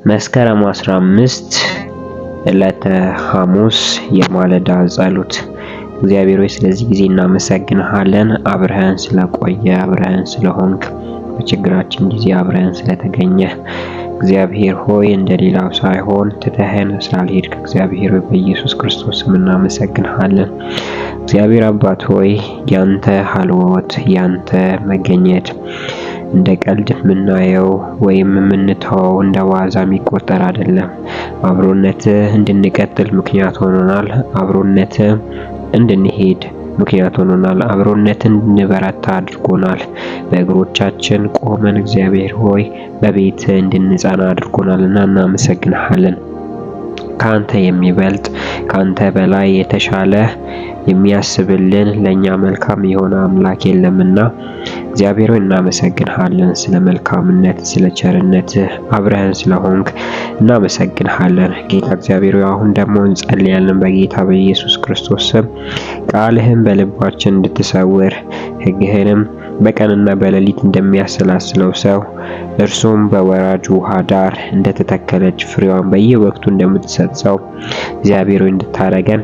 መስከረም 15 ዕለተ ሐሙስ የማለዳ ጸሎት። እግዚአብሔር ሆይ ስለዚህ ጊዜ እናመሰግንሃለን። አብረህን ስለቆየ፣ አብረህን ስለሆንክ፣ በችግራችን ጊዜ አብረህን ስለተገኘ እግዚአብሔር ሆይ እንደሌላው ሳይሆን ትተኸን ስላልሄድክ እግዚአብሔር ሆይ በኢየሱስ ክርስቶስ ስም እናመሰግንሃለን። እግዚአብሔር አባት ሆይ ያንተ ሀልዎት ያንተ መገኘት እንደ ቀልድ የምናየው ወይም የምንተወው እንደ ዋዛ የሚቆጠር አይደለም። አብሮነትህ እንድንቀጥል ምክንያት ሆኖናል። አብሮነትህ እንድንሄድ ምክንያት ሆኖናል። አብሮነትን እንድንበረታ አድርጎናል። በእግሮቻችን ቆመን እግዚአብሔር ሆይ በቤት እንድንጸና አድርጎናልና እናመሰግንሃለን። ካንተ የሚበልጥ ካንተ በላይ የተሻለ የሚያስብልን ለኛ መልካም የሆነ አምላክ የለምና እግዚአብሔር ሆይ እናመሰግንሃለን። ስለ መልካምነት፣ ስለ ቸርነትህ አብረህን ስለሆንክ እናመሰግንሃለን። ጌታ እግዚአብሔር ሆይ አሁን ደግሞ እንጸልያለን በጌታ በኢየሱስ ክርስቶስ ስም ቃልህን በልባችን እንድትሰውር ሕግህንም በቀንና በሌሊት እንደሚያሰላስለው ሰው እርሱም በወራጅ ውሃ ዳር እንደተተከለች ፍሬዋን በየወቅቱ እንደምትሰጥ ሰው እግዚአብሔር ሆይ እንድታረገን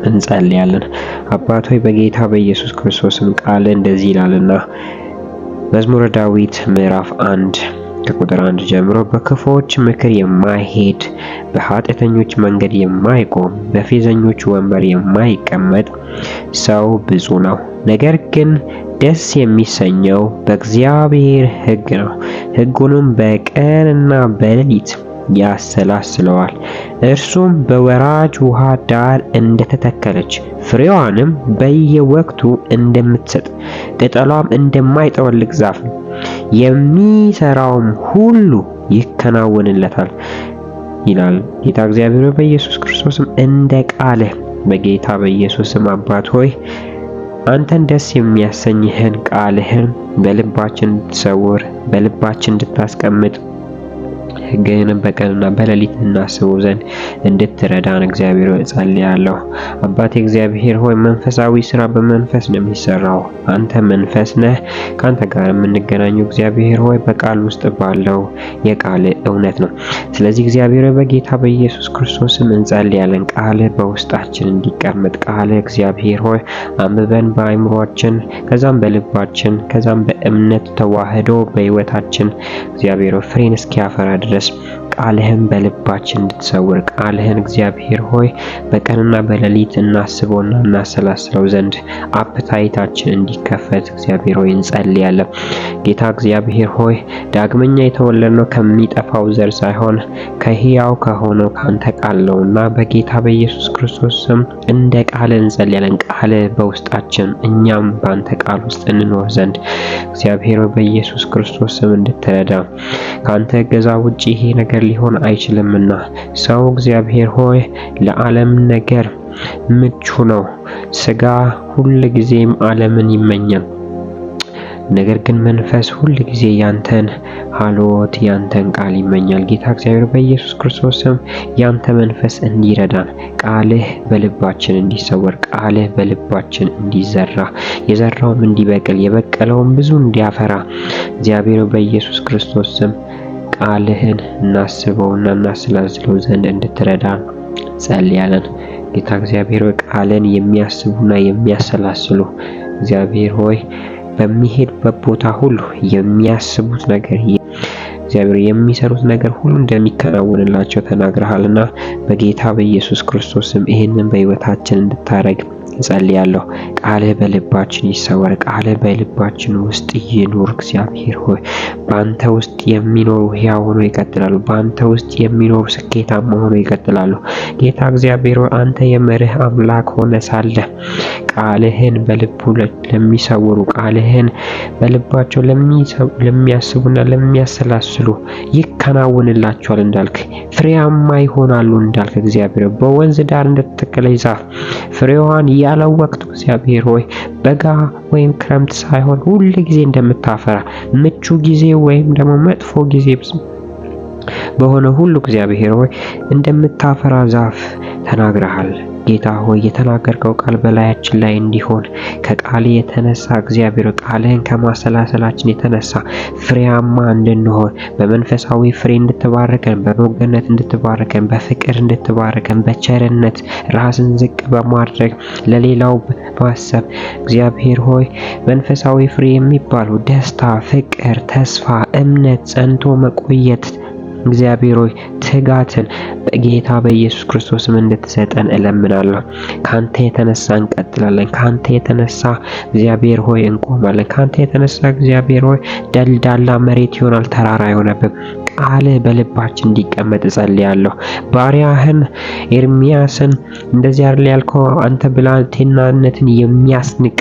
እንጸልያለን። አባት ሆይ በጌታ በኢየሱስ ክርስቶስም ቃል እንደዚህ ይላልና መዝሙረ ዳዊት ምዕራፍ 1 ከቁጥር 1 ጀምሮ በክፉዎች ምክር የማይሄድ በኃጢአተኞች መንገድ የማይቆም በፌዘኞች ወንበር የማይቀመጥ ሰው ብፁዕ ነው። ነገር ግን ደስ የሚሰኘው በእግዚአብሔር ሕግ ነው፣ ሕጉንም በቀንና በሌሊት ያሰላስለዋል። እርሱም በወራጅ ውሃ ዳር እንደተተከለች ፍሬዋንም በየወቅቱ እንደምትሰጥ ቅጠሏም እንደማይጠወልግ ዛፍ ነው። የሚሰራውም ሁሉ ይከናወንለታል ይላል ጌታ እግዚአብሔር በኢየሱስ ክርስቶስም እንደ ቃልህ በጌታ በኢየሱስም አባት ሆይ አንተን ደስ የሚያሰኝህን ቃልህን በልባችን እንድትሰውር በልባችን እንድታስቀምጥ ሕግህንም በቀንና በሌሊት እናስበው ዘንድ እንድትረዳን እግዚአብሔር ሆይ እጸልያለሁ። አባቴ እግዚአብሔር ሆይ መንፈሳዊ ስራ በመንፈስ ነው የሚሰራው። አንተ መንፈስ ነህ። ካንተ ጋር የምንገናኘው እግዚአብሔር ሆይ በቃል ውስጥ ባለው የቃል እውነት ነው። ስለዚህ እግዚአብሔር ሆይ በጌታ በኢየሱስ ክርስቶስም እንጸልያለን። ቃልህ በውስጣችን እንዲቀመጥ ቃልህ እግዚአብሔር ሆይ አንብበን በአእምሯችን ከዛም በልባችን ከዛም በእምነት ተዋህዶ በሕይወታችን እግዚአብሔር ሆይ ፍሬን እስኪያፈራ ድረስ ቃልህን በልባችን እንድትሰውር ቃልህን እግዚአብሔር ሆይ በቀንና በሌሊት እናስበውና እናሰላስለው ዘንድ አፕታይታችን እንዲከፈት እግዚአብሔር ሆይ እንጸልያለን። ጌታ እግዚአብሔር ሆይ ዳግመኛ የተወለድነው ከሚጠፋው ዘር ሳይሆን ከሕያው ከሆነው ካንተ ቃል ነውና በጌታ በኢየሱስ ክርስቶስ ስም እንደ ቃል እንጸልያለን። ቃል በውስጣችን እኛም በአንተ ቃል ውስጥ እንኖር ዘንድ እግዚአብሔር ሆይ በኢየሱስ ክርስቶስ ስም እንድትረዳ ካንተ እገዛ ውጪ ይሄ ነገር ሊሆን አይችልምና ሰው እግዚአብሔር ሆይ ለዓለም ነገር ምቹ ነው። ስጋ ሁል ጊዜም ዓለምን ይመኛል። ነገር ግን መንፈስ ሁል ጊዜ ያንተን ሀልዎት ያንተን ቃል ይመኛል። ጌታ እግዚአብሔር በኢየሱስ ክርስቶስም ያንተ መንፈስ እንዲረዳን ቃልህ በልባችን እንዲሰወር ቃልህ በልባችን እንዲዘራ የዘራውም እንዲበቅል የበቀለውም ብዙ እንዲያፈራ እግዚአብሔር በኢየሱስ ክርስቶስም ቃልህን እናስበውና እናሰላስለው ዘንድ እንድትረዳን ጸልያለን። ጌታ እግዚአብሔር ሆይ ቃልን የሚያስቡና የሚያሰላስሉ እግዚአብሔር ሆይ በሚሄድበት ቦታ ሁሉ የሚያስቡት ነገር እግዚአብሔር የሚሰሩት ነገር ሁሉ እንደሚከናወንላቸው ተናግረሃልና በጌታ በኢየሱስ ክርስቶስም ይህንን በሕይወታችን እንድታረግ እንጸልያለሁ። ቃልህ በልባችን ይሰወር። ቃልህ በልባችን ውስጥ ይኑር። እግዚአብሔር ሆይ በአንተ ውስጥ የሚኖሩ ሕያው ሆነው ይቀጥላሉ። በአንተ ውስጥ የሚኖሩ ስኬታማ ሆነው ይቀጥላሉ። ጌታ እግዚአብሔር ሆይ አንተ የመርህ አምላክ ሆነ ሳለ ቃልህን በልቡ ለሚሰውሩ ቃልህን በልባቸው ለሚያስቡና ለሚያሰላስሉ ይከናወንላቸዋል እንዳልክ ፍሬያማ ይሆናሉ እንዳልክ እግዚአብሔር በወንዝ ዳር እንደተተከለች ዛፍ ፍሬዋን ያለ ወቅቱ እግዚአብሔር ሆይ በጋ ወይም ክረምት ሳይሆን ሁል ጊዜ እንደምታፈራ ምቹ ጊዜ ወይም ደግሞ መጥፎ ጊዜ በሆነ ሁሉ እግዚአብሔር ሆይ እንደምታፈራ ዛፍ ተናግረሃል። ጌታ ሆይ የተናገርከው ቃል በላያችን ላይ እንዲሆን ከቃል የተነሳ እግዚአብሔር ቃልህን ከማሰላሰላችን የተነሳ ፍሬያማ እንድንሆን በመንፈሳዊ ፍሬ እንድትባርከን፣ በበጎነት እንድትባርከን፣ በፍቅር እንድትባርከን፣ በቸርነት ራስን ዝቅ በማድረግ ለሌላው ማሰብ እግዚአብሔር ሆይ መንፈሳዊ ፍሬ የሚባሉ ደስታ፣ ፍቅር፣ ተስፋ፣ እምነት፣ ጸንቶ መቆየት እግዚአብሔር ሆይ ትጋትን በጌታ በኢየሱስ ክርስቶስም እንድትሰጠን እለምናለሁ። ካንተ የተነሳ እንቀጥላለን። ካንተ የተነሳ እግዚአብሔር ሆይ እንቆማለን። ካንተ የተነሳ እግዚአብሔር ሆይ ደልዳላ መሬት ይሆናል ተራራ አይሆነብም። ቃልህ በልባችን እንዲቀመጥ እጸልያለሁ። ባሪያህን ኤርሚያስን እንደዚህ አይደል ያልከው? አንተ ብላቴናነትን የሚያስንቅ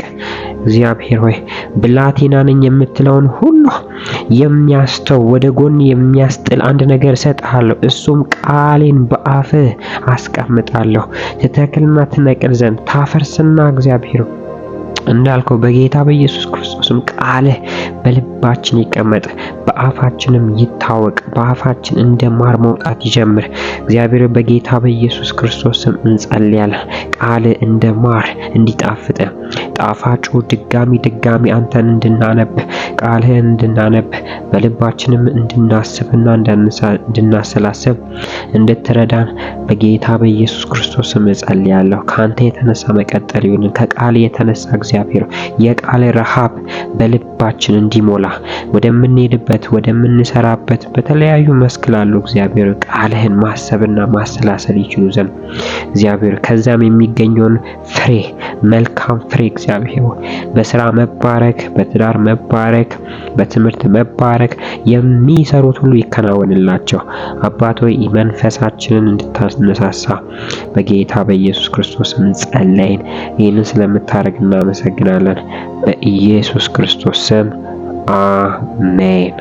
እግዚአብሔር ሆይ ብላቴና ነኝ የምትለውን ሁሉ የሚያስተው ወደ ጎን የሚያስጥል አንድ ነገር እሰጥሃለሁ። እሱም ቃሌን በአፍህ አስቀምጣለሁ። ትተክልና ትነቅል ዘንድ ታፈርስና እግዚአብሔር እንዳልከው በጌታ በኢየሱስ ክርስቶስም ቃልህ በልባችን ይቀመጥ፣ በአፋችንም ይታወቅ፣ በአፋችን እንደ ማር መውጣት ይጀምር። እግዚአብሔር በጌታ በኢየሱስ ክርስቶስም እንጸልያለን። ቃልህ እንደ ማር እንዲጣፍጥ ጣፋጩ ድጋሚ አንተን እንድናነብ ቃልህን እንድናነብ በልባችንም እንድናስብና እንድናሰላስብ እንድትረዳን በጌታ በኢየሱስ ክርስቶስም እጸልያለሁ። ካንተ የተነሳ መቀጠል ይሁን። ከቃል የተነሳ እግዚአብሔር የቃል ረሃብ በልባችን እንዲሞላ ወደምንሄድበት ወደምንሰራበት በተለያዩ መስክ ላሉ እግዚአብሔር ቃልህን ማሰብና ማሰላሰል ይችሉ ዘንድ እግዚአብሔር ከዛም የሚገኘውን ፍሬ መልካም ፍሬ እግዚአብሔር በስራ መባረክ፣ በትዳር መባረክ፣ በትምህርት መባረክ የሚሰሩት ሁሉ ይከናወንላቸው። አባት ሆይ መንፈሳችንን እንድታነሳሳ በጌታ በኢየሱስ ክርስቶስ ጸለይን። ይህንን ስለምታደርግ እናመሰግናለን። በኢየሱስ ክርስቶስ ስም አሜን።